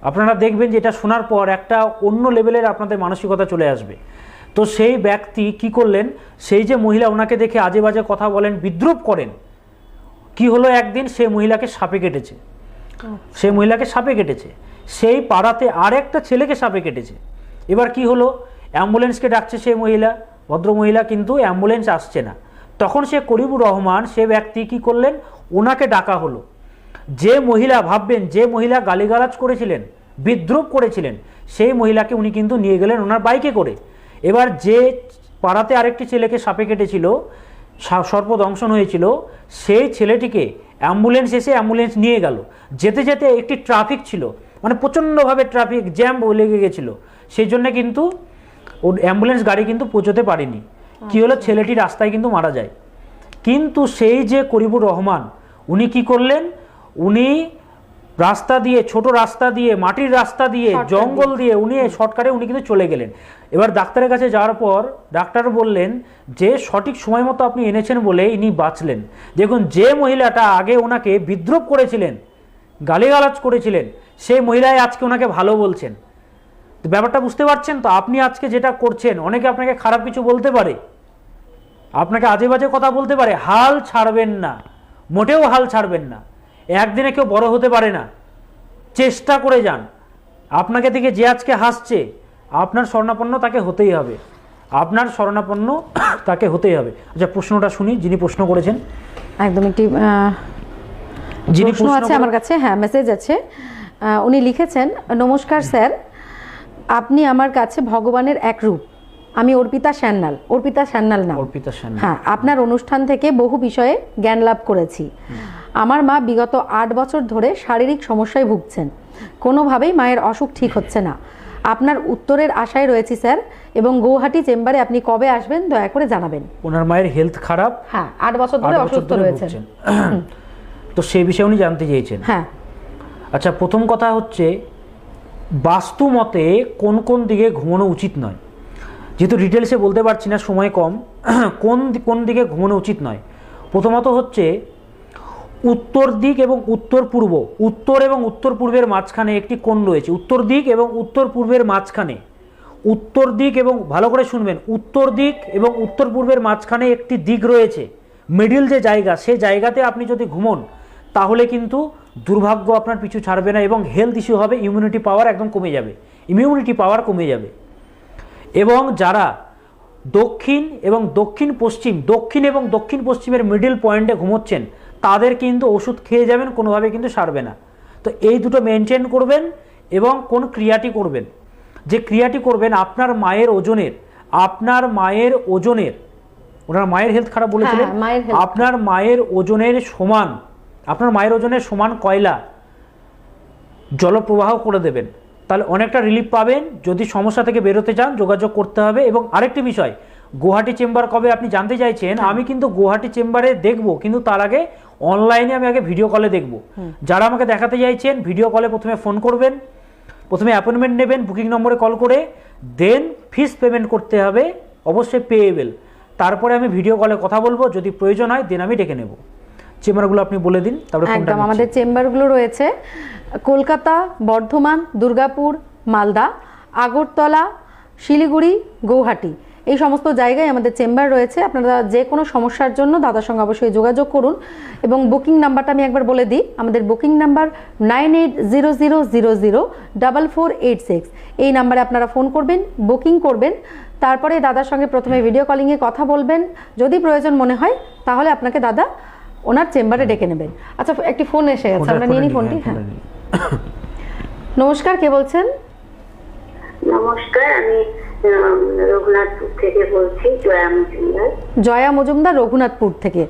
আপনারা দেখবেন যে এটা শোনার পর একটা অন্য লেভেলের আপনাদের মানসিকতা চলে আসবে। তো সেই ব্যক্তি কি করলেন? সেই যে মহিলা ওনাকে দেখে আজে বাজে কথা বলেন, বিদ্রুপ করেন, কি হলো? একদিন সেই মহিলাকে সাপে কেটেছে। সেই পাড়াতে আরেকটা ছেলেকে সাপে কেটেছে। এবার কি হলো? অ্যাম্বুলেন্সকে ডাকছে সেই মহিলা, ভদ্রমহিলা, কিন্তু অ্যাম্বুলেন্স আসছে না। তখন সে করিবুর রহমান, সে ব্যক্তি কি করলেন? ওনাকে ডাকা হলো। যে মহিলা, ভাববেন, যে মহিলা গালিগালাজ করেছিলেন, বিদ্রুপ করেছিলেন, সেই মহিলাকে উনি কিন্তু নিয়ে গেলেন ওনার বাইকে করে। এবার যে পাড়াতে আরেকটি ছেলেকে সাপে কেটেছিল, সর্পদংশন হয়েছিল, সেই ছেলেটিকে অ্যাম্বুলেন্স অ্যাম্বুলেন্স নিয়ে গেল। যেতে যেতে একটি ট্রাফিক ছিল, মানে প্রচণ্ডভাবে ট্রাফিক জ্যাম লেগে গেছিলো, সেই জন্য কিন্তু ওর অ্যাম্বুলেন্স গাড়ি কিন্তু পৌঁছতে পারেনি। কি হলো? ছেলেটি রাস্তায় কিন্তু মারা যায়। কিন্তু সেই যে করিবুর রহমান, উনি কি করলেন? উনি রাস্তা দিয়ে, ছোট রাস্তা দিয়ে, মাটির রাস্তা দিয়ে, জঙ্গল দিয়ে উনি শর্টকাটে উনি কিন্তু চলে গেলেন। এবার ডাক্তারের কাছে যাওয়ার পর ডাক্তার বললেন যে সঠিক সময় মতো আপনি এনেছেন বলে ইনি বাঁচলেন। দেখুন, যে মহিলাটা আগে ওনাকে বিদ্রুপ করেছিলেন গালিগালাজ করেছিলেন, সেই মহিলাই আজকে ওনাকে ভালো বলছেন। তো ব্যাপারটা বুঝতে পারছেন তো? আপনি আজকে যেটা করছেন, অনেকে আপনাকে খারাপ কিছু বলতে পারে, আপনাকে আজে বাজে কথা বলতে পারে, হাল ছাড়বেন না, মোটেও হাল ছাড়বেন না। একদিনে কেউ বড় হতে পারে না, চেষ্টা করে যান। আপনাকে দেখে যে আজকে হাসছে, আপনার শরণাপন্ন তাকে হতেই হবে, আপনার শরণাপন্ন তাকে হতেই হবে। আচ্ছা, প্রশ্নটা শুনি, যিনি প্রশ্ন করেছেন। একদম একটি যিনি প্রশ্ন আছে আমার কাছে, হ্যাঁ মেসেজ আছে। উনি লিখেছেন, নমস্কার স্যার, আপনি আমার কাছে ভগবানের এক রূপ। আমি অর্পিতা সান্যাল। অর্পিতা সান্যাল নাম। অর্পিতা সান্যাল। হ্যাঁ, আপনার অনুষ্ঠান থেকে বহু বিষয়ে জ্ঞান লাভ করেছি। আমার মা বিগত 8 বছর ধরে শারীরিক সমস্যায় ভুগছেন, কোনোভাবেই মায়ের অসুখ ঠিক হচ্ছে না। আপনার উত্তরের আশায় রয়েছি স্যার, এবং গৌহাটি চেম্বারে আপনি কবে আসবেন দয়া করে জানাবেন। ওনার মায়ের হেলথ খারাপ, হ্যাঁ 8 বছর ধরে 8 বছর অসুস্থ ধরে রয়েছেন। ভুগছেন। তো সেই বিষয়ে উনি জানতে চেয়েছেন। হ্যাঁ, আচ্ছা, প্রথম কথা হচ্ছে, বাস্তু মতে কোন কোন দিকে ঘুমানো উচিত নয়। যেহেতু ডিটেলসে বলতে পারছি না, সময় কম, কোন দিকে ঘুমানো উচিত নয়। প্রথমত হচ্ছে উত্তর দিক এবং উত্তর পূর্ব, উত্তর এবং উত্তর পূর্বের মাঝখানে একটি কোণ রয়েছে। উত্তর দিক এবং উত্তর পূর্বের মাঝখানে, উত্তর দিক এবং, ভালো করে শুনবেন, উত্তর দিক এবং উত্তর পূর্বের মাঝখানে একটি দিক রয়েছে, মিডিল যে জায়গা, সেই জায়গাতে আপনি যদি ঘুমন তাহলে কিন্তু দুর্ভাগ্য আপনার পিছু ছাড়বে না এবং হেলথ ইস্যু হবে, ইমিউনিটি পাওয়ার একদম কমে যাবে, ইমিউনিটি পাওয়ার কমে যাবে। এবং যারা দক্ষিণ এবং দক্ষিণ পশ্চিমের মিডিল পয়েন্টে ঘুমোচ্ছেন, তাদের কিন্তু ওষুধ খেয়ে যাবেন, কোনোভাবে কিন্তু সারবে না। তো এই দুটো মেনটেন করবেন। এবং কোন ক্রিয়াটি করবেন, যে ক্রিয়াটি করবেন আপনার মায়ের ওজনের, ওনার মায়ের হেলথ খারাপ বলেছিলেন, আপনার মায়ের ওজনের সমান কয়লা জলপ্রবাহ করে দেবেন, তাহলে অনেকটা রিলিফ পাবেন। যদি সমস্যা থেকে বেরোতে চান যোগাযোগ করতে হবে। এবং আরেকটি বিষয়, গুয়াহাটি চেম্বার কবে আপনি জানতে চাইছেন, আমি কিন্তু গুয়াহাটি চেম্বারে দেখব, কিন্তু তার আগে অনলাইনে আমি আগে ভিডিও কলে দেখব। যারা আমাকে দেখাতে চাইছেন ভিডিও কলে প্রথমে ফোন করবেন, প্রথমে অ্যাপয়েন্টমেন্ট নেবেন বুকিং নম্বরে কল করে, দেন ফিস পেমেন্ট করতে হবে, অবশ্যই পেয়েবেল। তারপরে আমি ভিডিও কলে কথা বলবো, যদি প্রয়োজন হয় দেন আমি ডেকে নেব। চেম্বারগুলো আপনি বলে দিন, তারপরে একদম। আমাদের চেম্বারগুলো রয়েছে কলকাতা, বর্ধমান, দুর্গাপুর, মালদা, আগরতলা, শিলিগুড়ি, গৌহাটি, এই সমস্ত জায়গায় আমাদের চেম্বার রয়েছে। আপনারা যে কোনো সমস্যার জন্য দাদার সঙ্গে অবশ্যই যোগাযোগ করুন। এবং বুকিং নাম্বারটা আমি একবার বলে দিই, আমাদের বুকিং নাম্বার 9800004486। এই নাম্বারে আপনারা ফোন করবেন, বুকিং করবেন, তারপরে দাদার সঙ্গে প্রথমে ভিডিও কলিংয়ে কথা বলবেন। যদি প্রয়োজন মনে হয় তাহলে আপনাকে দাদা ওনার চেম্বারে ডেকে নেবেন। আচ্ছা, একটি ফোন এসে গেছে, আমরা নিয়ে নিই ফোনটি। হ্যাঁ, নমস্কার, কে বলছেন? নমস্কার, আমি রঘুনাথপুর থেকে বলছি, জয়া মজুমদার। জয়া মজুমদার, রঘুনাথপুর থেকে।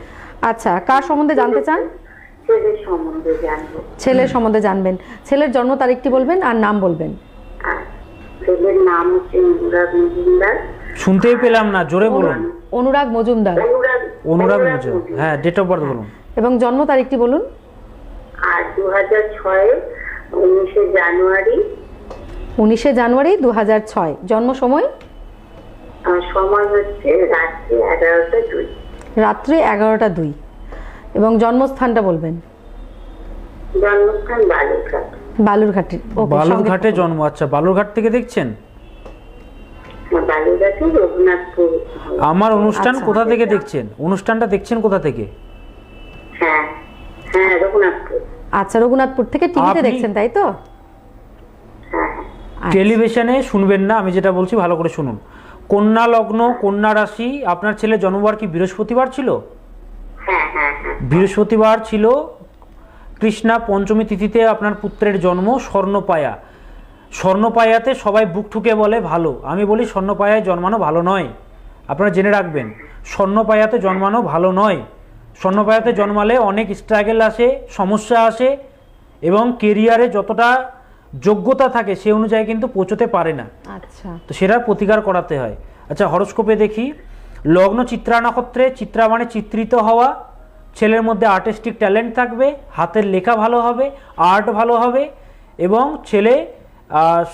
আচ্ছা, কার সম্বন্ধে জানতে চান? ছেলের সম্বন্ধে জানবো। ছেলের সম্বন্ধে জানবেন। ছেলের জন্ম তারিখটি বলবেন আর নাম বলবেন। ছেলের নাম হচ্ছে অনুরাগ মজুমদার। শুনতেই পেলাম না, জোরে বলুন। অনুরাগ মজুমদার। অনুরাগ মজুমদার, হ্যাঁ, ডেট অফ বার্থ বলুন। এবং জন্ম তারিখটি বলুন। আর 2006 19 জানুয়ারি। 19 জানুয়ারি 2006। জন্ম সময়? সময় হচ্ছে রাত্রি 11:02। রাত্রি 11:02। এবং জন্মস্থানটা বলবেন। জন্মস্থান বালুরঘাট। বালুরঘাটে। বালুরঘাটে জন্ম। আচ্ছা, বালুরঘাট থেকে দেখছেন? বালুরঘাটে, রঘুনাথপুর। আমার অনুষ্ঠান কোথা থেকে দেখছেন? অনুষ্ঠানটা দেখছেন কোথা থেকে? হ্যাঁ হ্যাঁ, রঘুনাথপুর। আচ্ছা, রঘুনাথপুর থেকে টিভিতে দেখছেন, তাই তো? টেলিভিশনে শুনবেন না, আমি যেটা বলছি ভালো করে শুনুন। কন্যা লগ্ন, কন্যা রাশি, আপনার ছেলে জন্মবার কি বৃহস্পতিবার ছিল? হ্যাঁ হ্যাঁ হ্যাঁ, বৃহস্পতিবার ছিল। কৃষ্ণা পঞ্চমী তিথিতে আপনার পুত্রের জন্ম। স্বর্ণপায়া, স্বর্ণপায়াতে সবাই বুক ঠুকে বলে ভালো, আমি বলি স্বর্ণপায়ায় জন্মানো ভালো নয়। আপনারা জেনে রাখবেন, স্বর্ণপায়াতে জন্মানো ভালো নয়। স্বর্ণপায়াতে জন্মালে অনেক স্ট্রাগল আসে, সমস্যা আসে, এবং কেরিয়ারে যতটা যোগ্যতা থাকে সে অনুযায়ী কিন্তু পৌঁছতে পারে না। আচ্ছা, তো সেটার প্রতিকার করাতে হয়। আচ্ছা, হরস্কোপে দেখি। লগ্ন চিত্রা নক্ষত্রে, চিত্রা মানে চিত্রিত হওয়া। ছেলের মধ্যে আর্টিস্টিক ট্যালেন্ট থাকবে, হাতের লেখা ভালো হবে, আর্ট ভালো হবে, এবং ছেলে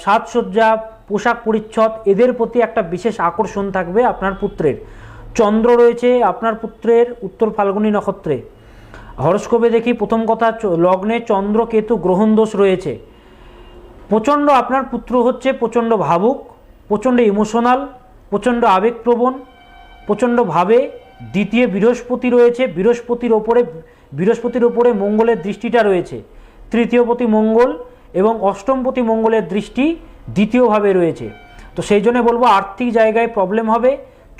সাজসজ্জা, পোশাক পরিচ্ছদ, এদের প্রতি একটা বিশেষ আকর্ষণ থাকবে আপনার পুত্রের। চন্দ্র রয়েছে আপনার পুত্রের উত্তর ফাল্গুনী নক্ষত্রে। হরস্কোপে দেখি প্রথম কথা লগ্নে চন্দ্র কেতু গ্রহণ দোষ রয়েছে। প্রচণ্ড আপনার পুত্র হচ্ছে প্রচণ্ড ভাবুক, প্রচণ্ড ইমোশনাল, প্রচণ্ড আবেগপ্রবণ, প্রচণ্ড ভাবে। দ্বিতীয় বৃহস্পতি রয়েছে, বৃহস্পতির ওপরে মঙ্গলের দৃষ্টিটা রয়েছে। তৃতীয়পতি মঙ্গল এবং অষ্টমপতি মঙ্গলের দৃষ্টি দ্বিতীয়ভাবে রয়েছে। তো সেই জন্য বলবো আর্থিক জায়গায় প্রবলেম হবে।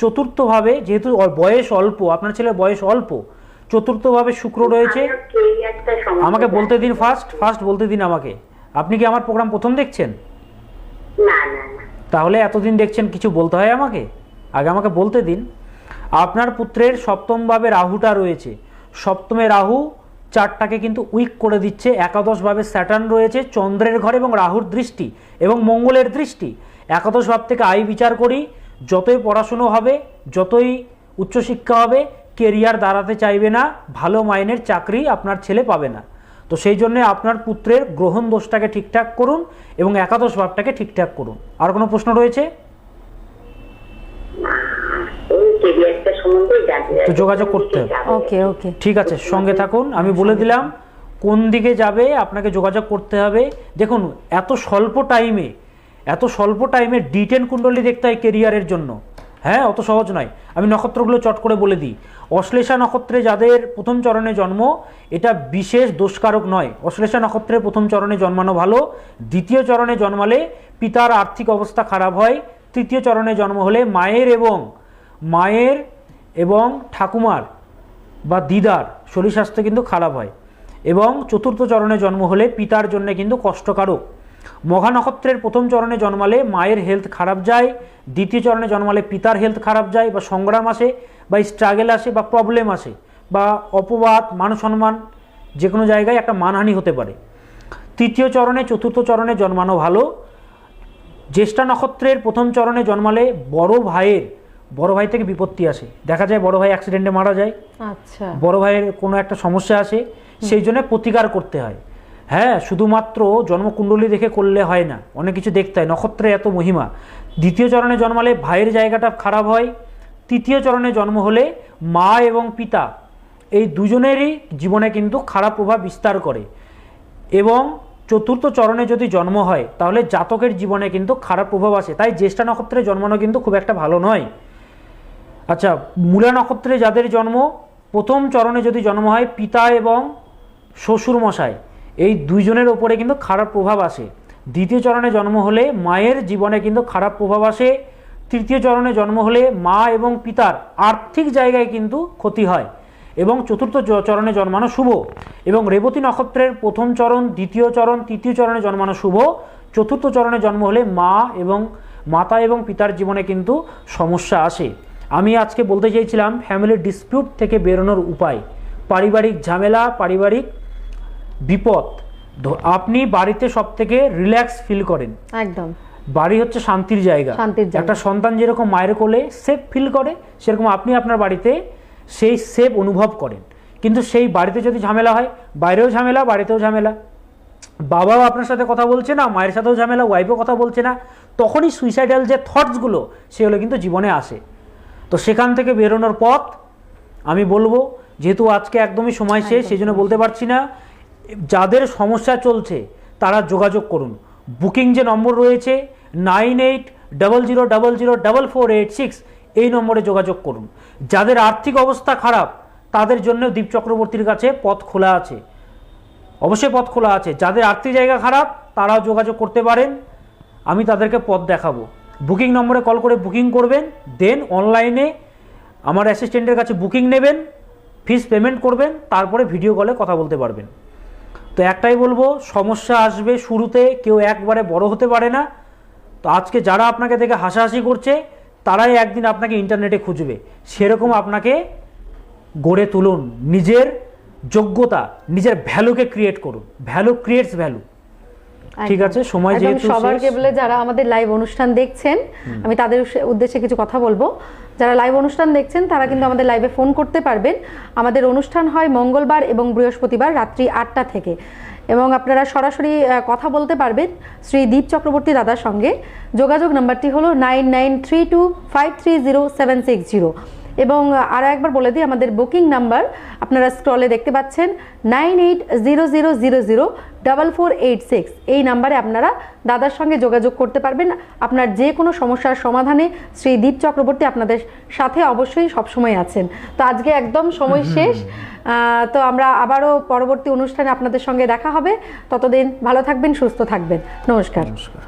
চতুর্থভাবে যেহেতু বয়স অল্প, আপনার ছেলের বয়স অল্প, চতুর্থভাবে শুক্র রয়েছে। আমাকে বলতে দিন, ফার্স্ট বলতে দিন আমাকে। আপনি কি আমার প্রোগ্রাম প্রথম দেখছেন? না না না। তাহলে এতদিন দেখছেন, কিছু বলতে হয় আমাকে? আগে আমাকে বলতে দিন। আপনার পুত্রের সপ্তমভাবে রাহুটা রয়েছে। সপ্তমে রাহু চারটাকে কিন্তু উইক করে দিচ্ছে। একাদশভাবে স্যাটার্ন রয়েছে, চন্দ্রের ঘরে এবং রাহুর দৃষ্টি এবং মঙ্গলের দৃষ্টি। একাদশ ভাব থেকে আয় বিচার করি, যতই পড়াশুনো হবে, যতই উচ্চশিক্ষা হবে, কেরিয়ার দাঁড়াতে চাইবে না, ভালো মাইনের চাকরি আপনার ছেলে পাবে না। তো সেই জন্যে আপনার পুত্রের গ্রহণ দোষটাকে ঠিকঠাক করুন এবং একাদশ ভাবটাকে ঠিকঠাক করুন। আর কোনো প্রশ্ন রয়েছে? তো যোগাযোগ করতে হবে। ওকে ওকে, ঠিক আছে, সঙ্গে থাকুন, আমি বলে দিলাম কোন দিকে যাবে, আপনাকে যোগাযোগ করতে হবে। দেখুন এত স্বল্প টাইমে D10 কুণ্ডলী দেখতে হয় কেরিয়ারের জন্য। হ্যাঁ, অত সহজ নয়। আমি নক্ষত্রগুলো চট করে বলে দিই। অশ্লেষা নক্ষত্রে যাদের প্রথম চরণে জন্ম, এটা বিশেষ দোষকারক নয়। অশ্লেষা নক্ষত্রের প্রথম চরণে জন্মানো ভালো। দ্বিতীয় চরণে জন্মালে পিতার আর্থিক অবস্থা খারাপ হয়। তৃতীয় চরণে জন্ম হলে মায়ের এবং ঠাকুমার বা দিদার শরীর স্বাস্থ্য কিন্তু খারাপ হয়। এবং চতুর্থ চরণে জন্ম হলে পিতার জন্য কিন্তু কষ্টকারক। মঘা নক্ষত্রের প্রথম চরণে জন্মালে মায়ের হেলথ খারাপ যায়। দ্বিতীয় চরণে জন্মালে পিতার হেলথ খারাপ যায়, বা সংগ্রাম আসে, বা স্ট্রাগল আসে, বা প্রবলেম আসে, বা অপবাদ, মান সম্মান, যে কোনো জায়গায় একটা মানহানি হতে পারে। তৃতীয় চরণে চতুর্থ চরণে জন্মানো ভালো। জ্যেষ্ঠা নক্ষত্রের প্রথম চরণে জন্মালে বড় ভাই থেকে বিপত্তি আসে। দেখা যায় বড় ভাই অ্যাক্সিডেন্টে মারা যায়, আচ্ছা, বড় ভাইয়ের কোনো একটা সমস্যা আসে, সেই জন্য প্রতিকার করতে হয়। হ্যাঁ, শুধুমাত্র জন্মকুণ্ডলী দেখে করলে হয় না, অনেক কিছু দেখতে হয়। নক্ষত্রে এত মহিমা। দ্বিতীয় চরণে জন্মালে ভাইয়ের জায়গাটা খারাপ হয়। তৃতীয় চরণে জন্ম হলে মা এবং পিতা এই দুজনেরই জীবনে কিন্তু খারাপ প্রভাব বিস্তার করে। এবং চতুর্থ চরণে যদি জন্ম হয় তাহলে জাতকের জীবনে কিন্তু খারাপ প্রভাব আসে। তাই জ্যেষ্ঠা নক্ষত্রে জন্মানো কিন্তু খুব একটা ভালো নয়। আচ্ছা, মূলা নক্ষত্রে যাদের জন্ম, প্রথম চরণে যদি জন্ম হয়, পিতা এবং শ্বশুর মশাই এই দুইজনের ওপরে কিন্তু খারাপ প্রভাব আসে। দ্বিতীয় চরণে জন্ম হলে মায়ের জীবনে কিন্তু খারাপ প্রভাব আসে। তৃতীয় চরণে জন্ম হলে মা এবং পিতার আর্থিক জায়গায় কিন্তু ক্ষতি হয়। এবং চতুর্থ চরণে জন্মানো শুভ। এবং রেবতী নক্ষত্রের প্রথম চরণ, দ্বিতীয় চরণ, তৃতীয় চরণে জন্মানো শুভ। চতুর্থ চরণে জন্ম হলে মাতা এবং পিতার জীবনে কিন্তু সমস্যা আসে। আমি আজকে বলতে চাইছিলাম ফ্যামিলির ডিসপিউট থেকে বেরোনোর উপায়, পারিবারিক ঝামেলা, পারিবারিক বিপদ। আপনি বাড়িতে সব থেকে রিল্যাক্স ফিল করেন, একদম। বাড়ি হচ্ছে শান্তির জায়গা। একটা সন্তান যেরকম মায়ের কোলে সেফ ফিল করে, সেরকম আপনি আপনার বাড়িতে সেই সেফ অনুভব করেন। কিন্তু সেই বাড়িতে যদি ঝামেলা হয়, বাইরেও ঝামেলা, বাড়িতেও ঝামেলা, বাবাও আপনার সাথে কথা বলছে না, মায়ের সাথেও ঝামেলা, ওয়াইফও কথা বলছে না, তখনই সুইসাইডাল যে থটসগুলো সেগুলো কিন্তু জীবনে আসে। তো সেখান থেকে বেরোনোর পথ আমি বলবো, যেহেতু আজকে একদমই সময় শেষ, সেই জন্য বলতে পারছি না। যাদের সমস্যা চলছে তারা যোগাযোগ করুন। বুকিং যে নম্বর রয়েছে 9800004486, এই নম্বরে যোগাযোগ করুন। যাদের আর্থিক অবস্থা খারাপ তাদের জন্য দীপ চক্রবর্তীর কাছে পথ খোলা আছে, অবশ্যই পথ খোলা আছে। যাদের আর্থিক জায়গা খারাপ তারাও যোগাযোগ করতে পারেন, আমি তাদেরকে পথ দেখাবো। বুকিং নম্বরে কল করে বুকিং করবেন, দেন অনলাইনে আমার অ্যাসিস্ট্যান্টের কাছে বুকিং নেবেন, ফিস পেমেন্ট করবেন, তারপরে ভিডিও কলে কথা বলতে পারবেন। তো একটাই বলবো, সমস্যা আসবে শুরুতে, কেউ একবারে বড় হতে পারে না। তো আজকে যারা আপনাকে দেখে হাসাহাসি করছে তারাই একদিন আপনাকে ইন্টারনেটে খুঁজবে। সেরকম আপনাকে গড়ে তুলুন, নিজের যোগ্যতা, নিজের ভ্যালুকে ক্রিয়েট করুন। Value creates value. ঠিক আছে, সময় যেহেতু সবার কেবলে যারা আমাদের লাইভ অনুষ্ঠান দেখছেন, আমি তাদের উদ্দেশ্যে কিছু কথা বলবো। যারা লাইভ অনুষ্ঠান দেখছেন তারা কিন্তু আমাদের লাইভে ফোন করতে পারবেন। আমাদের অনুষ্ঠান হয় মঙ্গলবার এবং বৃহস্পতিবার রাত্রি 8টা থেকে, এবং আপনারা সরাসরি কথা বলতে পারবেন শ্রী দীপ চক্রবর্তী দাদার সঙ্গে। যোগাযোগ নাম্বারটি হলো 9932530760। এবং আরও একবার বলে দিই, আমাদের বুকিং নাম্বার আপনারা স্ক্রলে দেখতে পাচ্ছেন 9800004486। এই নাম্বারে আপনারা দাদার সঙ্গে যোগাযোগ করতে পারবেন। আপনার যে কোনো সমস্যার সমাধানে শ্রী দীপ চক্রবর্তী আপনাদের সাথে অবশ্যই সবসময় আছেন। তো আজকে একদম সময় শেষ, তো আমরা আবারও পরবর্তী অনুষ্ঠানে আপনাদের সঙ্গে দেখা হবে। ততদিন ভালো থাকবেন, সুস্থ থাকবেন। নমস্কার। নমস্কার।